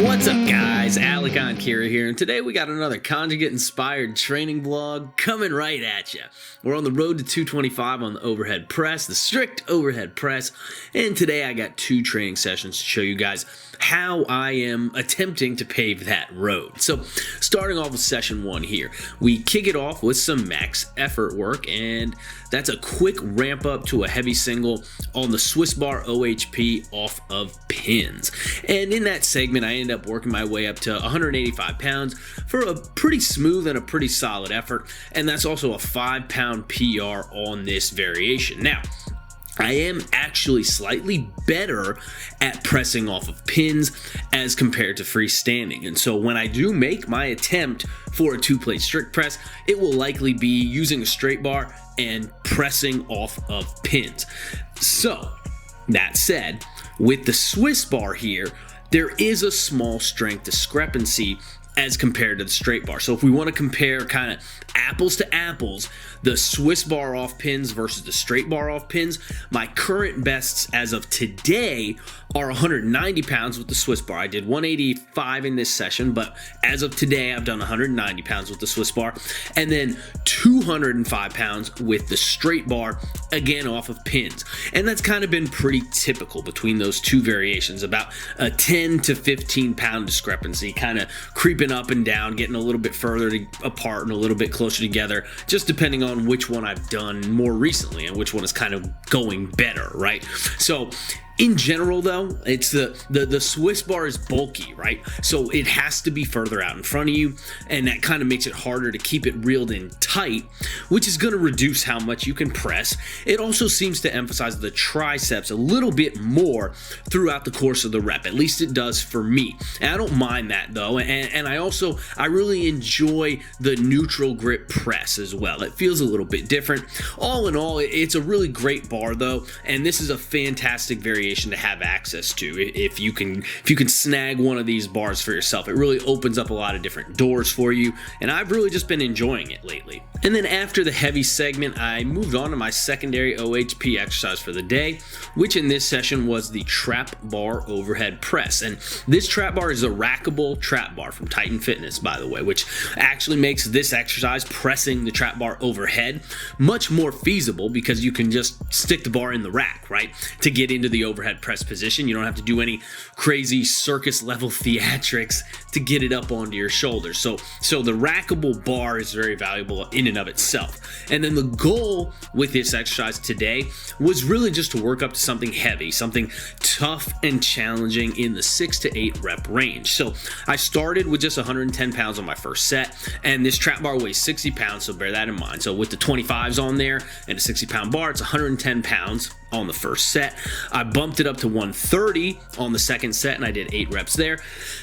What's up, guys? Enkiri here, and today we got another Conjugate-inspired training vlog coming right at you. We're on the road to 225 on the overhead press, the strict overhead press, and today I got two training sessions to show you guys how I am attempting to pave that road. So, starting off with session one here, we kick it off with some max effort work, and that's a quick ramp up to a heavy single on the Swiss Bar OHP off of pins. And in that segment, I end up working my way up to 185 pounds for a pretty smooth and a pretty solid effort. And that's also a 5-pound PR on this variation. Now, I am actually slightly better at pressing off of pins as compared to freestanding. And so when I do make my attempt for a 2-plate strict press, it will likely be using a straight bar and pressing off of pins. So that said, with the Swiss bar here, there is a small strength discrepancy as compared to the straight bar. So if we want to compare kind of apples to apples, the Swiss bar off pins versus the straight bar off pins, my current bests as of today are 190 pounds with the Swiss bar. I did 185 in this session, but as of today, I've done 190 pounds with the Swiss bar, and then 205 pounds with the straight bar, again off of pins. And that's kind of been pretty typical between those two variations, about a 10 to 15 pound discrepancy, kind of creeping up and down, getting a little bit further apart and a little bit closer together, just depending on which one I've done more recently and which one is kind of going better, right? So in general, though, it's the Swiss bar is bulky, right? So it has to be further out in front of you, and that kind of makes it harder to keep it reeled in tight, which is going to reduce how much you can press. It also seems to emphasize the triceps a little bit more throughout the course of the rep. At least it does for me. And I don't mind that, though. And I really enjoy the neutral grip press as well. It feels a little bit different. All in all, it's a really great bar, though, and this is a fantastic variation to have access to. If you can snag one of these bars for yourself, it really opens up a lot of different doors for you, and I've really just been enjoying it lately. And then after the heavy segment, I moved on to my secondary OHP exercise for the day, which in this session was the trap bar overhead press. And this trap bar is a rackable trap bar from Titan Fitness, by the way, which actually makes this exercise, pressing the trap bar overhead, much more feasible because you can just stick the bar in the rack, right, to get into the overhead press position. You don't have to do any crazy circus level theatrics to get it up onto your shoulders. So the rackable bar is very valuable in and of itself. And then the goal with this exercise today was really just to work up to something heavy, something tough and challenging in the 6 to 8 rep range. So I started with just 110 pounds on my first set, and this trap bar weighs 60 pounds, so bear that in mind. So with the 25s on there and a 60-pound bar, it's 110 pounds on the first set. I bumped it up to 130 on the second set, and I did 8 reps there.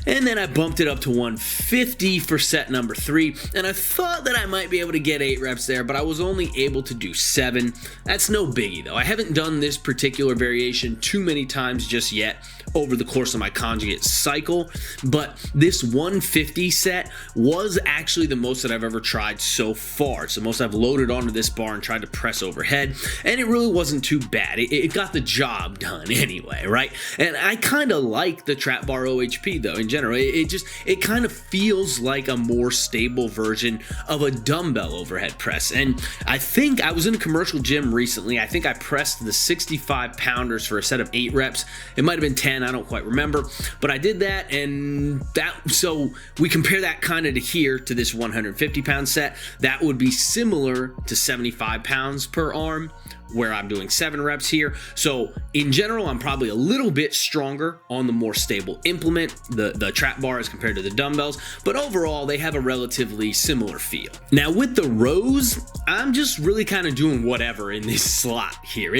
And then I bumped it up to 150 for set number 3, and I thought that I might be able to get 8 reps there, but I was only able to do 7. That's no biggie, though. I haven't done this particular variation too many times just yet over the course of my conjugate cycle, but this 150 set was actually the most that I've ever tried so far. It's the most I've loaded onto this bar and tried to press overhead, and it really wasn't too bad. It got the job done anyway, right? And I kind of like the trap bar OHP, though, in general. It kind of feels like a more stable version of a dumbbell overhead press. And I think I was in a commercial gym recently. I think I pressed the 65 pounders for a set of 8 reps. It might have been 10, I don't quite remember, but I did that, and so we compare that kind of to here, to this 150 pound set. That would be similar to 75 pounds per arm, where I'm doing 7 reps here. So in general, I'm probably a little bit stronger on the more stable implement, the trap bar, as compared to the dumbbells, but overall they have a relatively similar feel. Now with the rows, I'm just really kind of doing whatever in this slot here.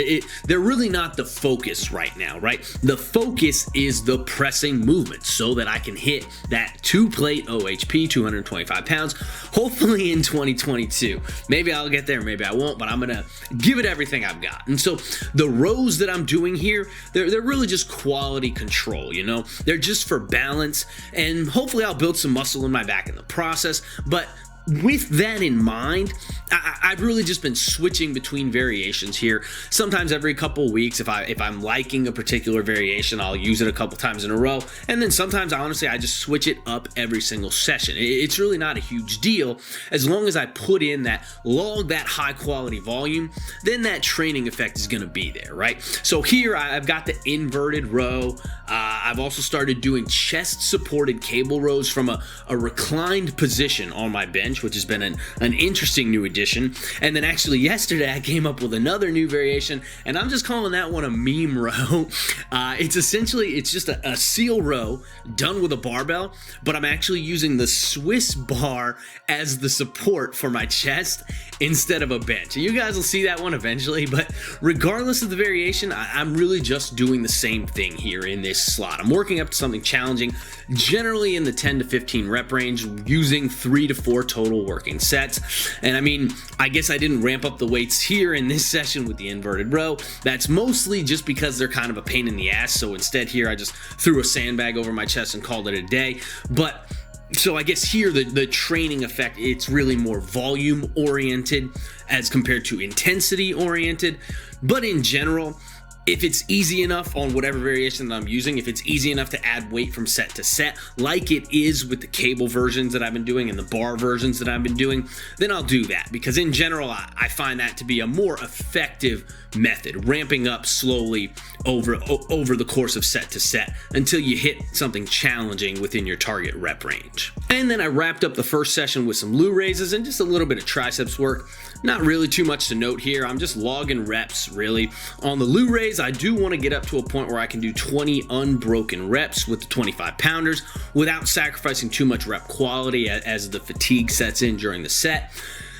They're really not the focus right now, right? The focus is the pressing movement so that I can hit that 2-plate OHP, 225 pounds, hopefully in 2022. Maybe I'll get there, maybe I won't, but I'm gonna give it everything I've got. And so the rows that I'm doing here, they're really just quality control, you know? They're just for balance, and hopefully I'll build some muscle in my back in the process, but with that in mind, I've really just been switching between variations here. Sometimes every couple of weeks, if I'm liking a particular variation, I'll use it a couple times in a row. And then sometimes, honestly, I just switch it up every single session. It's really not a huge deal. As long as I put in that high quality volume, then that training effect is going to be there, right? So here I've got the inverted row. I've also started doing chest supported cable rows from a reclined position on my bench, which has been an interesting new addition. And then actually yesterday I came up with another new variation, and I'm just calling that one a meme row. It's just a seal row done with a barbell, but I'm actually using the Swiss bar as the support for my chest instead of a bench. And you guys will see that one eventually, but regardless of the variation, I'm really just doing the same thing here in this slot. I'm working up to something challenging, generally in the 10 to 15 rep range, using 3 to 4 total working sets. And I mean, I guess I didn't ramp up the weights here in this session with the inverted row. That's mostly just because they're kind of a pain in the ass. So instead here, I just threw a sandbag over my chest and called it a day. But so I guess here the training effect, it's really more volume oriented as compared to intensity oriented. But in general, if it's easy enough on whatever variation that I'm using, if it's easy enough to add weight from set to set, like it is with the cable versions that I've been doing and the bar versions that I've been doing, then I'll do that. Because in general, I find that to be a more effective method, ramping up slowly over the course of set to set until you hit something challenging within your target rep range. And then I wrapped up the first session with some loo raises and just a little bit of triceps work. Not really too much to note here. I'm just logging reps, really. On the loo raise, I do want to get up to a point where I can do 20 unbroken reps with the 25 pounders without sacrificing too much rep quality as the fatigue sets in during the set.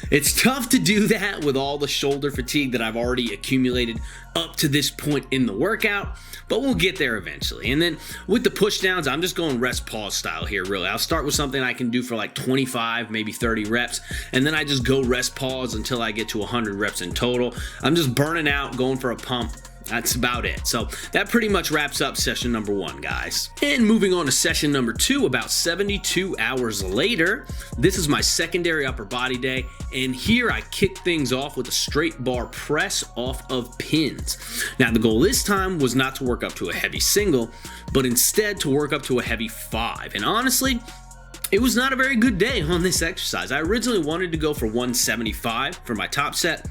It's tough to do that with all the shoulder fatigue that I've already accumulated up to this point in the workout, but we'll get there eventually. And then with the push downs, I'm just going rest pause style here, really. I'll start with something I can do for like 25, maybe 30 reps, and then I just go rest pause until I get to 100 reps in total. I'm just burning out, going for a pump. That's about it. So that pretty much wraps up session number 1, guys. And moving on to session number 2, about 72 hours later, this is my secondary upper body day. And here I kick things off with a straight bar press off of pins. Now the goal this time was not to work up to a heavy single, but instead to work up to a heavy 5. And honestly, it was not a very good day on this exercise. I originally wanted to go for 175 for my top set.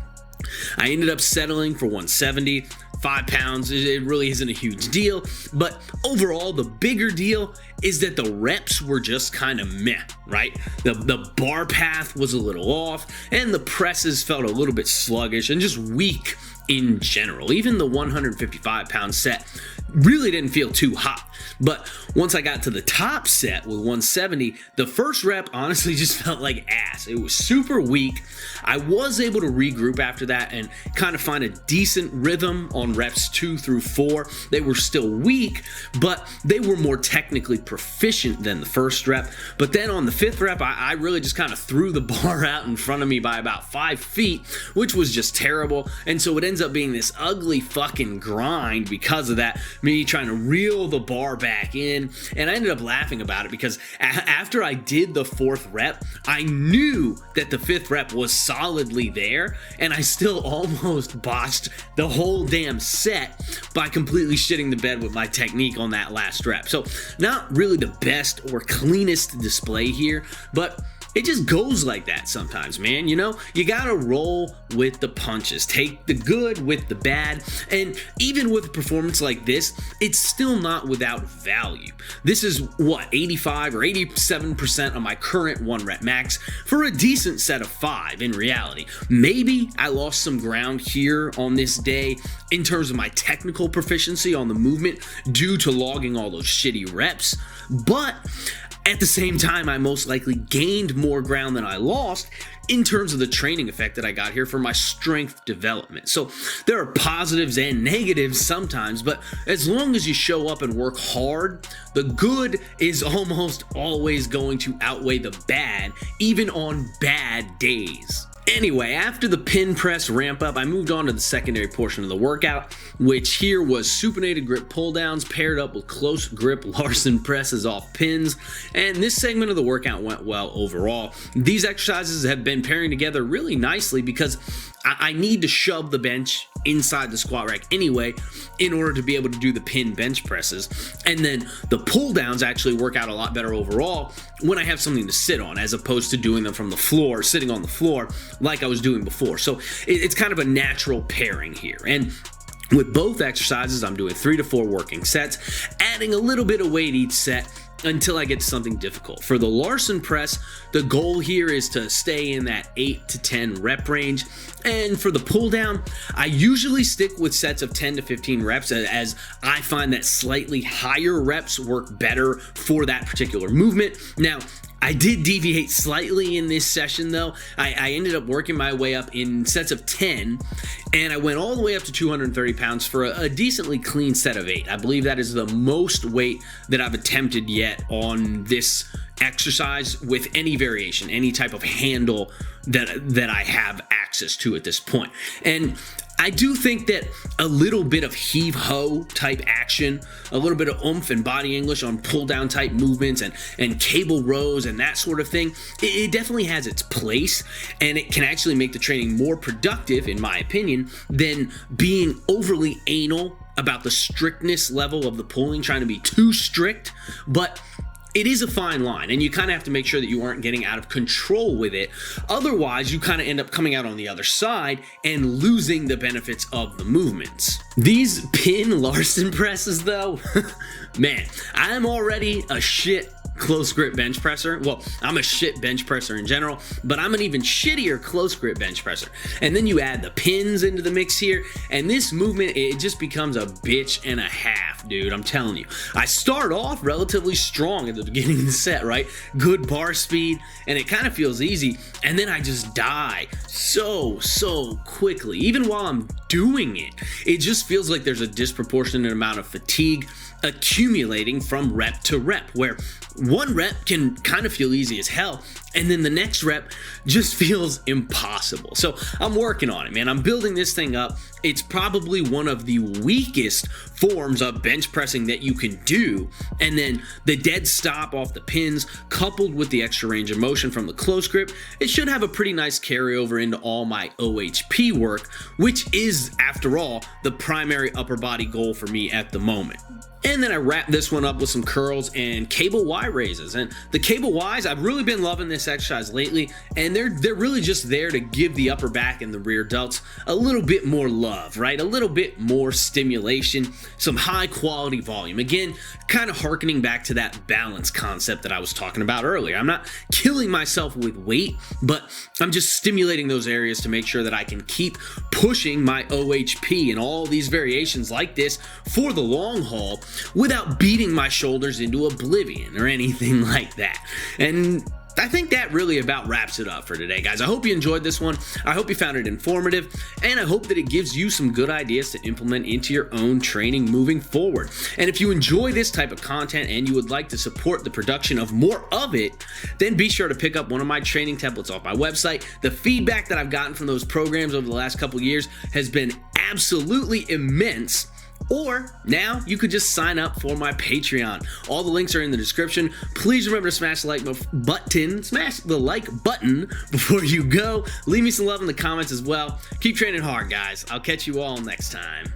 I ended up settling for 170. 5 pounds, it really isn't a huge deal, but overall the bigger deal is that the reps were just kind of meh, right? The bar path was a little off, and the presses felt a little bit sluggish and just weak in general. Even the 155 pound set really didn't feel too hot. But once I got to the top set with 170, the first rep honestly just felt like ass. It was super weak. I was able to regroup after that and kind of find a decent rhythm on reps 2 through 4. They were still weak, but they were more technically proficient than the first rep. But then on the 5th rep, I really just kind of threw the bar out in front of me by about 5 feet, which was just terrible. And so it ends up being this ugly fucking grind because of that, me trying to reel the bar back in. And I ended up laughing about it because after I did the 4th rep, I knew that the 5th rep was solidly there, and I still almost botched the whole damn set by completely shitting the bed with my technique on that last rep. So not really the best or cleanest display here, but it just goes like that sometimes, man. You know, you gotta roll with the punches. Take the good with the bad. And even with a performance like this, it's still not without value. This is what, 85 or 87% of my current 1 rep max for a decent set of 5 in reality. Maybe I lost some ground here on this day in terms of my technical proficiency on the movement due to logging all those shitty reps, but at the same time, I most likely gained more ground than I lost in terms of the training effect that I got here for my strength development. So there are positives and negatives sometimes, but as long as you show up and work hard, the good is almost always going to outweigh the bad, even on bad days. Anyway, after the pin press ramp up, I moved on to the secondary portion of the workout, which here was supinated grip pull downs paired up with close grip Larsen presses off pins, and this segment of the workout went well overall. These exercises have been pairing together really nicely because I need to shove the bench inside the squat rack anyway in order to be able to do the pin bench presses, and then the pull downs actually work out a lot better overall when I have something to sit on as opposed to doing them from the floor, sitting on the floor like I was doing before. So it's kind of a natural pairing here. And with both exercises, I'm doing 3 to 4 working sets, adding a little bit of weight each set until I get to something difficult. For the Larsen press, the goal here is to stay in that 8 to 10 rep range. And for the pull down, I usually stick with sets of 10 to 15 reps as I find that slightly higher reps work better for that particular movement. Now, I did deviate slightly in this session though. I ended up working my way up in sets of 10, and I went all the way up to 230 pounds for a decently clean set of 8. I believe that is the most weight that I've attempted yet on this exercise with any variation, any type of handle that I have access to at this point. And I do think that a little bit of heave-ho type action, a little bit of oomph and body English on pull-down type movements and cable rows and that sort of thing, it definitely has its place, and it can actually make the training more productive, in my opinion, than being overly anal about the strictness level of the pulling, trying to be too strict. But it is a fine line, and you kind of have to make sure that you aren't getting out of control with it. Otherwise, you kind of end up coming out on the other side and losing the benefits of the movements. These pin Larsen presses, though, man, I'm already a shit close grip bench presser. Well, I'm a shit bench presser in general, but I'm an even shittier close grip bench presser. And then you add the pins into the mix here, and this movement, it just becomes a bitch and a half, dude. I'm telling you. I start off relatively strong at the beginning of the set, right? Good bar speed, and it kind of feels easy, and then I just die so quickly. Even while I'm doing it, it just feels like there's a disproportionate amount of fatigue accumulating from rep to rep, where one rep can kind of feel easy as hell, and then the next rep just feels impossible. So I'm working on it, man. I'm building this thing up. It's probably one of the weakest forms of bench pressing that you can do, and then the dead stop off the pins coupled with the extra range of motion from the close grip, it should have a pretty nice carryover into all my OHP work, which is, after all, the primary upper body goal for me at the moment. And then I wrap this one up with some curls and cable Y raises. And the cable Ys, I've really been loving this exercise lately, and they're really just there to give the upper back and the rear delts a little bit more love, right? A little bit more stimulation, some high quality volume. Again, kind of harkening back to that balance concept that I was talking about earlier. I'm not killing myself with weight, but I'm just stimulating those areas to make sure that I can keep pushing my OHP and all these variations like this for the long haul, without beating my shoulders into oblivion or anything like that. And I think that really about wraps it up for today, guys. I hope you enjoyed this one. I hope you found it informative, and I hope that it gives you some good ideas to implement into your own training moving forward. And if you enjoy this type of content and you would like to support the production of more of it, then be sure to pick up one of my training templates off my website. The feedback that I've gotten from those programs over the last couple years has been absolutely immense. Or now you could just sign up for my Patreon. All the links are in the description. Please remember to smash the like button before you go. Leave me some love in the comments as well. Keep training hard, guys. I'll catch you all next time.